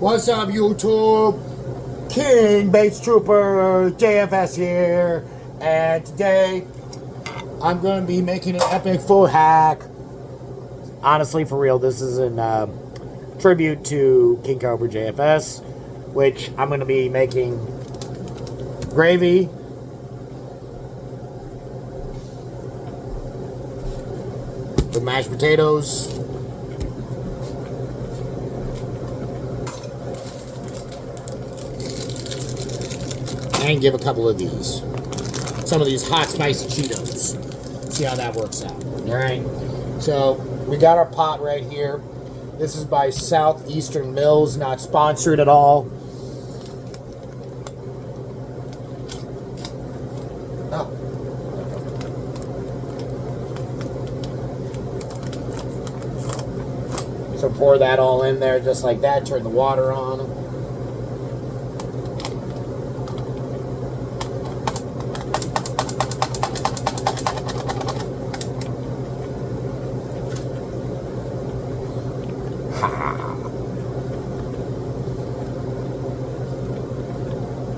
What's up, YouTube? King Bates Trooper JFS here, and today I'm going to be making an epic food hack. Honestly, for real, this is in tribute to King Cobra JFS, which I'm going to be making gravy, with mashed potatoes, and give a couple of these. Some of these hot spicy Cheetos. See how that works out. Alright? So, we got our pot right here. This is by Southeastern Mills, not sponsored at all. Oh. So pour that all in there just like that. Turn the water on.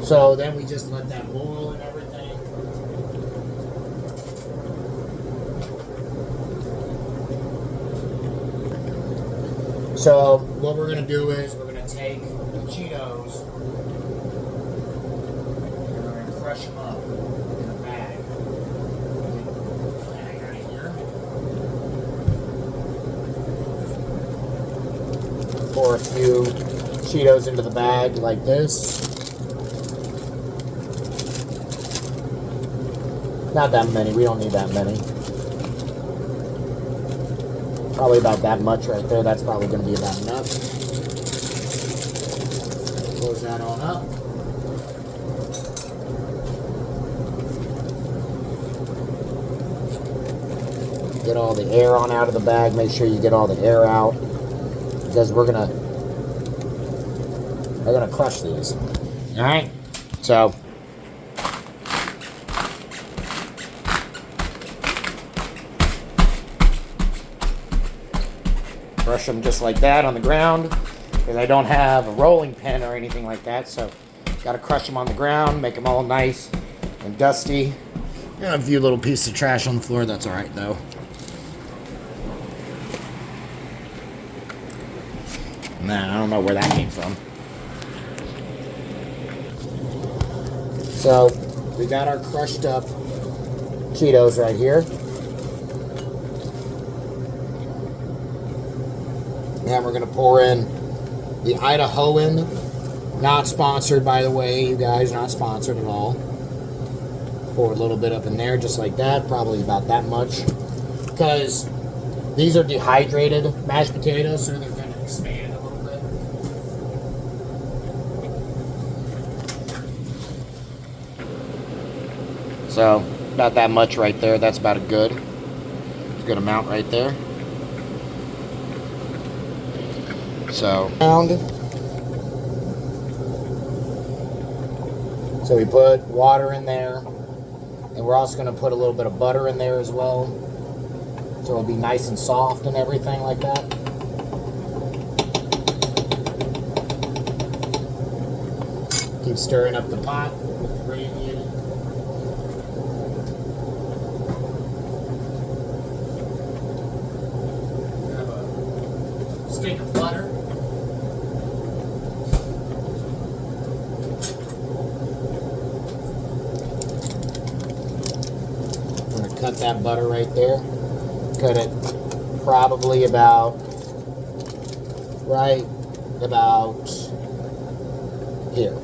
So then we just let that boil and everything. So what we're going to do is we're going to take the Cheetos and we're going to crush them up in a bag. Hang out here. Pour a few Cheetos into the bag like this. Not that many. We don't need that many. Probably about that much right there. That's probably going to be about enough. Close that on up. Get all the air on out of the bag. Make sure you get all the air out, because we're gonna crush these. All right. So. Brush them just like that on the ground, because I don't have a rolling pin or anything like that, so got to crush them on the ground, make them all nice and dusty. Got a few little pieces of trash on the floor, that's alright though. Nah, I don't know where that came from. So, we got our crushed up Cheetos right here. And we're going to pour in the Idahoan, not sponsored by the way, you guys, not sponsored at all. Pour a little bit up in there, just like that, probably about that much. Because these are dehydrated mashed potatoes, so they're going to expand a little bit. So, about that much right there, that's about a good amount right there. So we put water in there, and we're also going to put a little bit of butter in there as well, so it'll be nice and soft and everything like that. Keep stirring up the pot with the gravy in it. Have a stick of butter. Cut that butter right there. Cut it probably about here.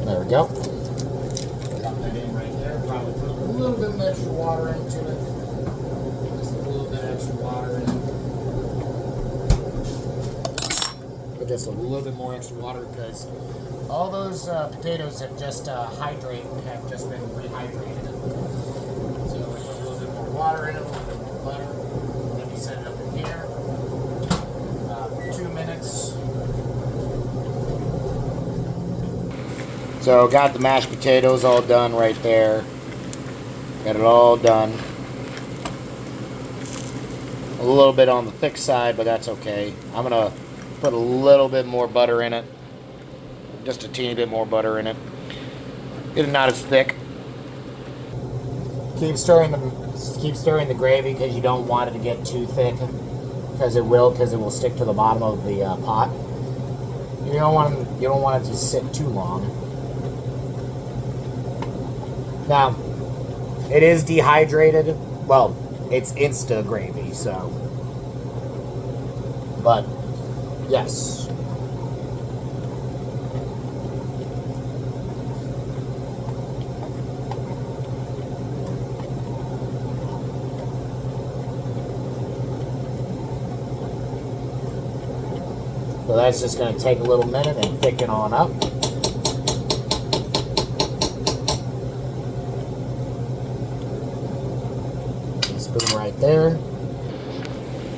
There we go. Drop that in right there. Probably put a little bit of extra water into it. Just a little bit extra water in it. Put just a little bit more extra water, because all those potatoes have just have just been rehydrated. So we put a little bit more water in it, a little bit more butter. Then we set it up in here. 2 minutes. So got the mashed potatoes all done right there. Got it all done. A little bit on the thick side, but that's okay. I'm gonna put a little bit more butter in it. Just a teeny bit more butter in it. Get it not as thick. Keep stirring the gravy because you don't want it to get too thick, because it will stick to the bottom of the pot. You don't want it to sit too long. Now, it is dehydrated. Well, it's Insta gravy, so. But yes. So that's just going to take a little minute and thicken on up. Spoon right there.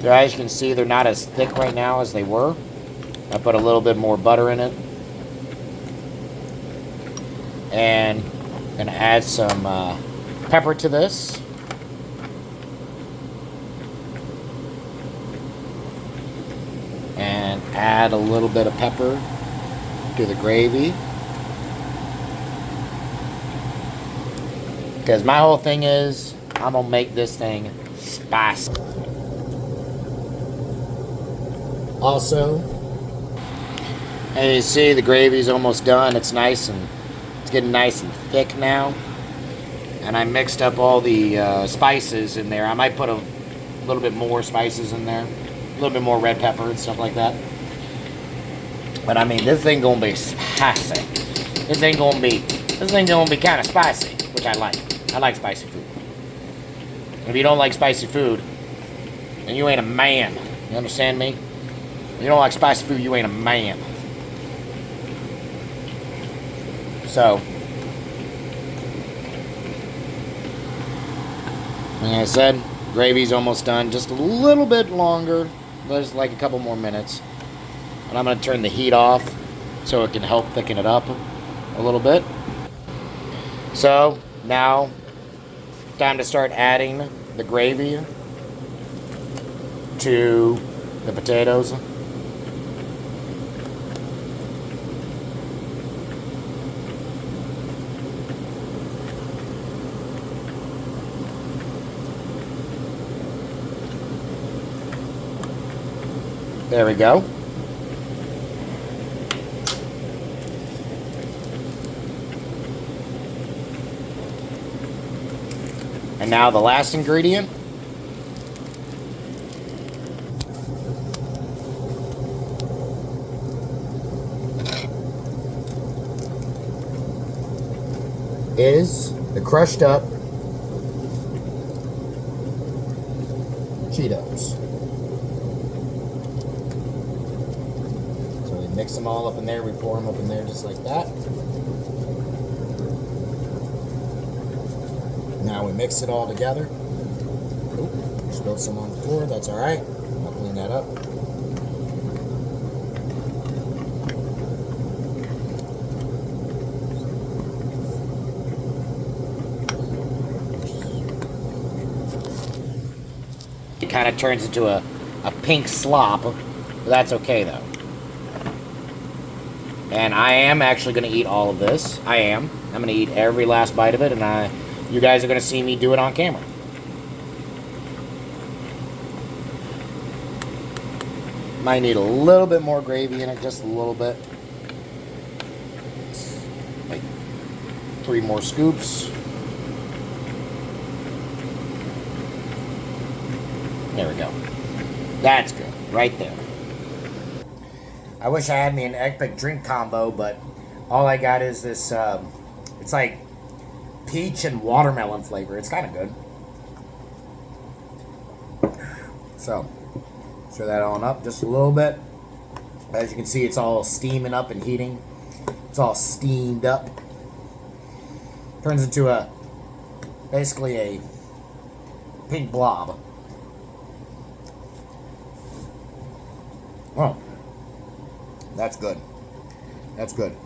So as you can see, they're not as thick right now as they were. I put a little bit more butter in it. And I'm going to add some pepper to this. And add a little bit of pepper to the gravy. Because my whole thing is, I'm going to make this thing spicy. Also, and you see the gravy's almost done. It's nice and it's getting nice and thick now. And I mixed up all the spices in there. I might put a little bit more spices in there. A little bit more red pepper and stuff like that. But I mean, this thing gonna be spicy. This thing gonna be kind of spicy, which I like. I like spicy food. If you don't like spicy food, then you ain't a man. You understand me? If you don't like spicy food, you ain't a man. So, like I said, gravy's almost done. Just a little bit longer. There's like a couple more minutes. And I'm going to turn the heat off so it can help thicken it up a little bit. So, now, time to start adding the gravy to the potatoes. There we go. And now the last ingredient. Is the crushed up Cheetos. So we mix them all up in there. We pour them up in there just like that. Now we mix it all together. Oop, spilled some on the floor. That's all right. I'll clean that up. It kind of turns into a pink slop, but that's okay though. And I am actually going to eat all of this. I'm going to eat every last bite of it, and you guys are going to see me do it on camera. Might need a little bit more gravy in it, just a little bit. Like 3 more scoops. There we go. That's good, right there. I wish I had me an epic drink combo, but all I got is this, it's like peach and watermelon flavor. It's kind of good. So, stir that on up just a little bit. As you can see, it's all steaming up and heating. It's all steamed up. Turns into basically a pink blob. Oh, that's good. That's good.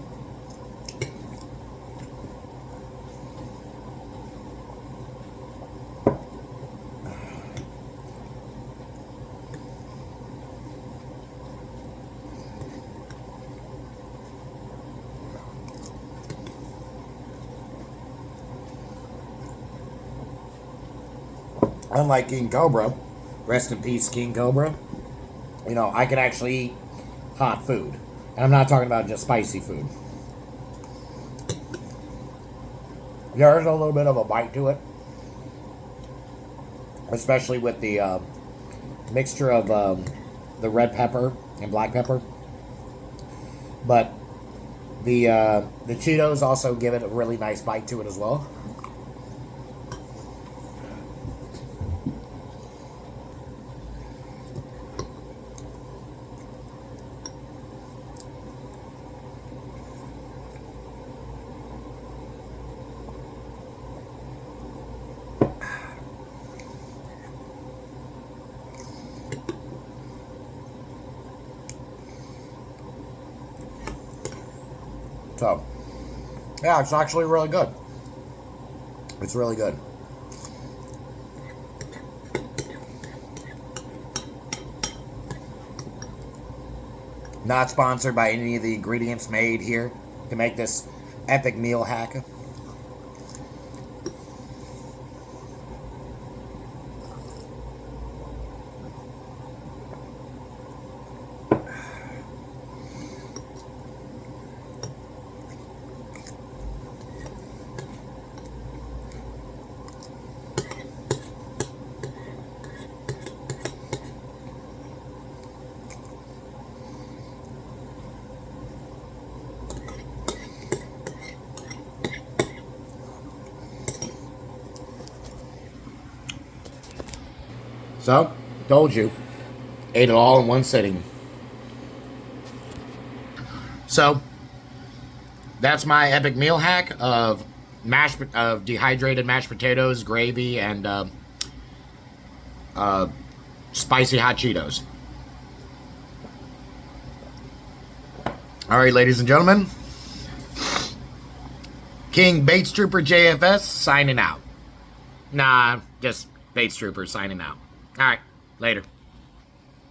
unlike King Cobra, rest in peace, King Cobra, you know, I can actually eat hot food. And I'm not talking about just spicy food. There's a little bit of a bite to it, especially with the mixture of the red pepper and black pepper. But the Cheetos also give it a really nice bite to it as well. So, yeah, it's actually really good. It's really good. Not sponsored by any of the ingredients made here to make this epic meal hack. So, told you, ate it all in one sitting. So, that's my epic meal hack of dehydrated mashed potatoes, gravy, and spicy hot Cheetos. All right, ladies and gentlemen, King Bates Trooper JFS signing out. Nah, just Bates Trooper signing out. All right, later.